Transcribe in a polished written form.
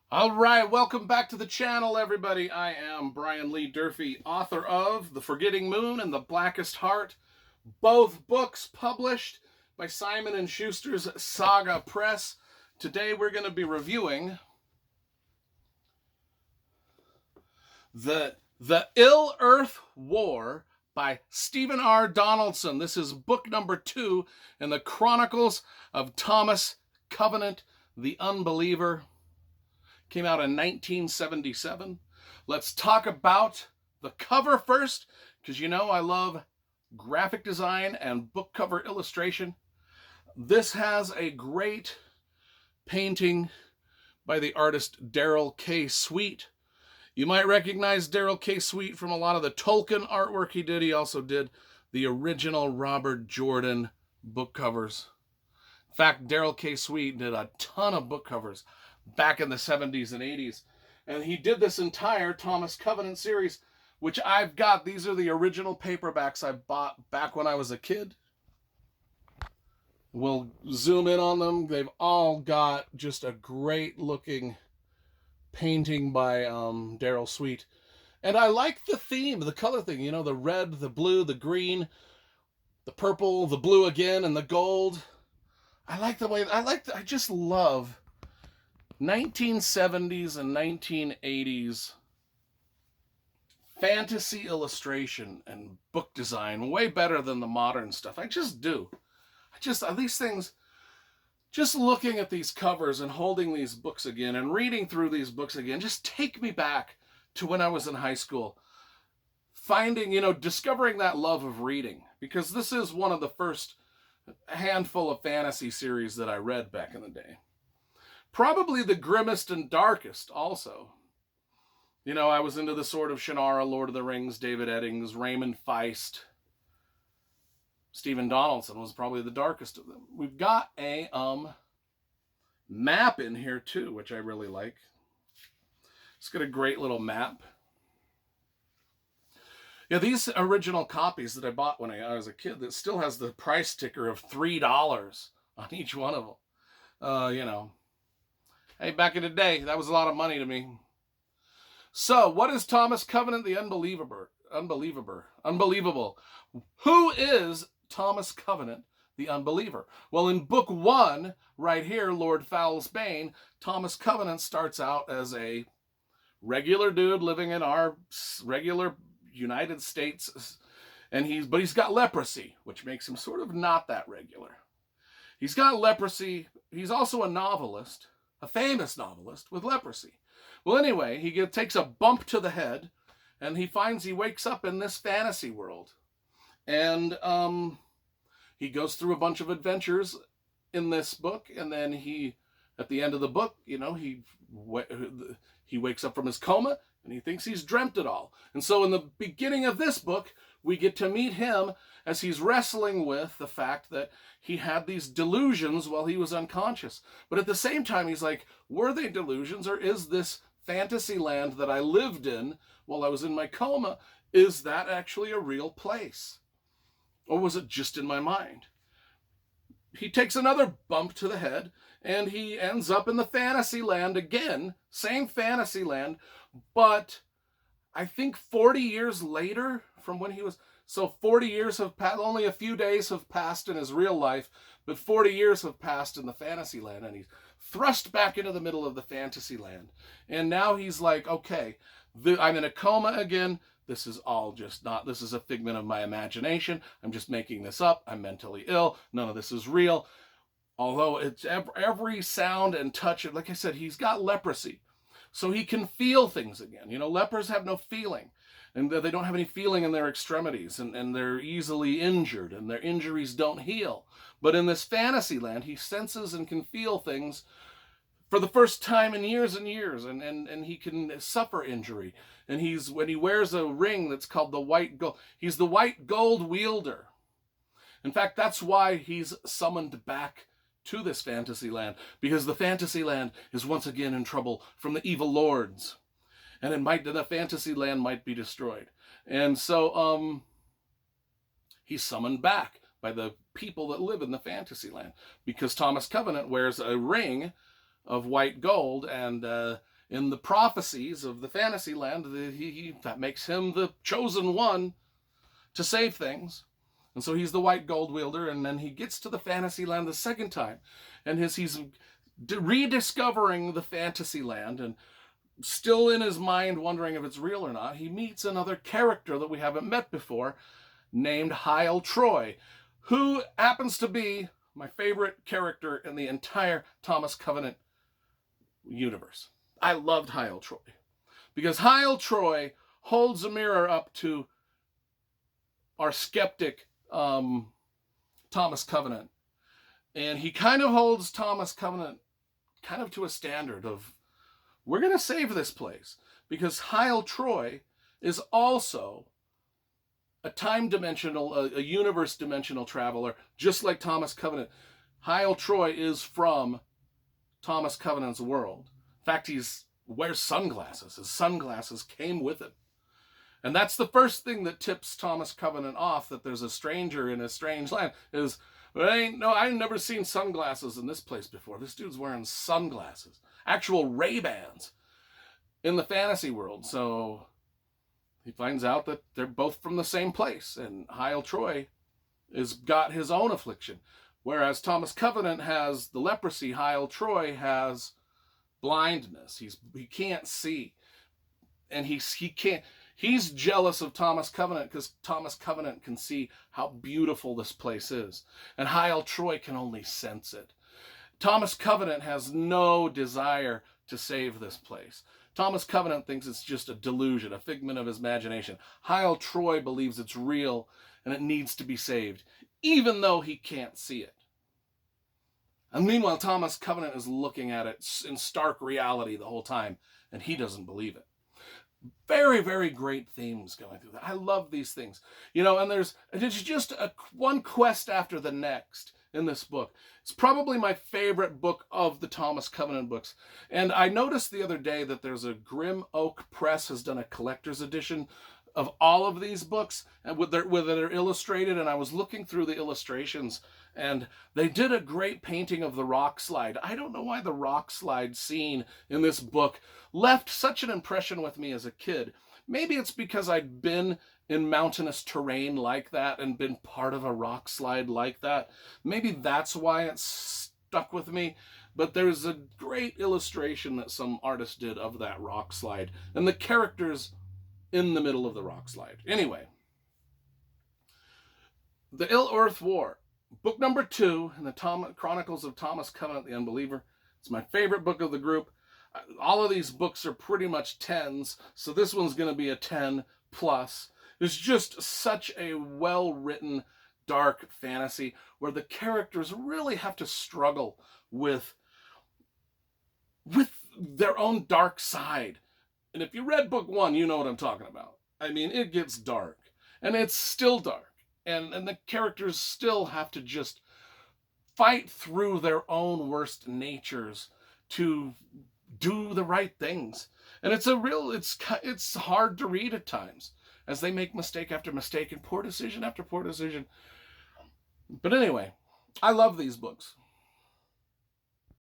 All right, welcome back to the channel, everybody. I am Brian Lee Durfee, author of The Forgetting Moon and The Blackest Heart, both books published by Simon & Schuster's Saga Press. Today we're going to be reviewing the Illearth War by Stephen R. Donaldson. This is book number 2 in the Chronicles of Thomas Covenant, the Unbeliever. Came out in 1977. Let's talk about the cover first, because you know I love graphic design and book cover illustration. This has a great painting by the artist Darrell K. Sweet. You might recognize Darrell K. Sweet from a lot of the Tolkien artwork he did. He also did the original Robert Jordan book covers. In fact, Darrell K. Sweet did a ton of book covers back in the 70s and 80s. And he did this entire Thomas Covenant series, which I've got. These are the original paperbacks I bought back when I was a kid. We'll zoom in on them. They've all got just a great looking painting by Darrell Sweet. And I like the theme, the color thing, you know, the red, the blue, the green, the purple, the blue again, and the gold. I just love 1970s and 1980s fantasy illustration and book design way better than the modern stuff. I just do. These things, just looking at these covers and holding these books again and reading through these books again, just take me back to when I was in high school. Discovering that love of reading, because this is one of the first handful of fantasy series that I read back in the day. Probably the grimmest and darkest also. You know, I was into the Sword of Shannara, Lord of the Rings, David Eddings, Raymond Feist. Stephen Donaldson was probably the darkest of them. We've got a map in here too, which I really like. It's got a great little map. Yeah, these original copies that I bought when I was a kid, that still has the price sticker of $3 on each one of them. Hey, back in the day, that was a lot of money to me. So, what is Thomas Covenant the Unbeliever? Unbelievable. Who is Thomas Covenant the Unbeliever? Well, in book 1, right here, Lord Foul's Bane, Thomas Covenant starts out as a regular dude living in our regular United States, but he's got leprosy, which makes him sort of not that regular. He's got leprosy. He's also a novelist, a famous novelist with leprosy. Well, anyway, he takes a bump to the head, and he wakes up in this fantasy world. And he goes through a bunch of adventures in this book, and then at the end of the book, he wakes up from his coma, and he thinks he's dreamt it all. And so in the beginning of this book, we get to meet him as he's wrestling with the fact that he had these delusions while he was unconscious. But at the same time, he's like, were they delusions, or is this fantasy land that I lived in while I was in my coma, is that actually a real place? Or was it just in my mind? He takes another bump to the head, and he ends up in the fantasy land again, same fantasy land, but I think 40 years later from when he was... So 40 years have passed, only a few days have passed in his real life, but 40 years have passed in the fantasy land, and he's thrust back into the middle of the fantasy land. And now he's like, okay, I'm in a coma again. This is a figment of my imagination. I'm just making this up. I'm mentally ill. None of this is real. Although it's every sound and touch, like I said, he's got leprosy. So he can feel things again. Lepers have no feeling. And they don't have any feeling in their extremities, and they're easily injured, and their injuries don't heal. But in this fantasy land, he senses and can feel things for the first time in years and years, and he can suffer injury. And when he wears a ring that's called the white gold, he's the white gold wielder. In fact, that's why he's summoned back to this fantasy land, because the fantasy land is once again in trouble from the evil lords. And the fantasy land might be destroyed. And so he's summoned back by the people that live in the fantasy land, because Thomas Covenant wears a ring of white gold, and in the prophecies of the fantasy land, that makes him the chosen one to save things. And so he's the white gold wielder, and then he gets to the fantasy land the second time, and he's rediscovering the fantasy land, and still in his mind wondering if it's real or not, he meets another character that we haven't met before, named Hile Troy, who happens to be my favorite character in the entire Thomas Covenant universe. I loved Hile Troy, because Hile Troy holds a mirror up to our skeptic Thomas Covenant, and he kind of holds Thomas Covenant kind of to a standard of, we're going to save this place, because Hile Troy is also a time dimensional, a universe dimensional traveler, just like Thomas Covenant. Hile Troy is from Thomas Covenant's world. In fact, he wears sunglasses. His sunglasses came with him. And that's the first thing that tips Thomas Covenant off that there's a stranger in a strange land, is, I've never seen sunglasses in this place before. This dude's wearing sunglasses, actual Ray-Bans in the fantasy world. So he finds out that they're both from the same place, and Hile Troy has got his own affliction. Whereas Thomas Covenant has the leprosy, Hile Troy has blindness. He can't see. And he's jealous of Thomas Covenant because Thomas Covenant can see how beautiful this place is, and Hile Troy can only sense it. Thomas Covenant has no desire to save this place. Thomas Covenant thinks it's just a delusion, a figment of his imagination. Hile Troy believes it's real and it needs to be saved, even though he can't see it. And meanwhile, Thomas Covenant is looking at it in stark reality the whole time, and he doesn't believe it. Very, very great themes going through that. I love these things. And it's just one quest after the next in this book. It's probably my favorite book of the Thomas Covenant books. And I noticed the other day that there's a Grim Oak Press has done a collector's edition of all of these books, and they're illustrated, and I was looking through the illustrations, and they did a great painting of the rock slide. I don't know why the rock slide scene in this book left such an impression with me as a kid. Maybe it's because I'd been in mountainous terrain like that and been part of a rock slide like that. Maybe that's why it stuck with me. But there's a great illustration that some artist did of that rock slide, and the characters in the middle of the rock slide. Anyway, the Illearth War, book number 2 in the Chronicles of Thomas Covenant, the Unbeliever. It's my favorite book of the group. All of these books are pretty much 10s, so this one's going to be a 10 plus. It's just such a well-written, dark fantasy where the characters really have to struggle with their own dark side. And if you read book 1, you know what I'm talking about. I mean, it gets dark, and it's still dark, and the characters still have to just fight through their own worst natures to do the right things. And it's hard to read at times as they make mistake after mistake and poor decision after poor decision. But anyway, I love these books.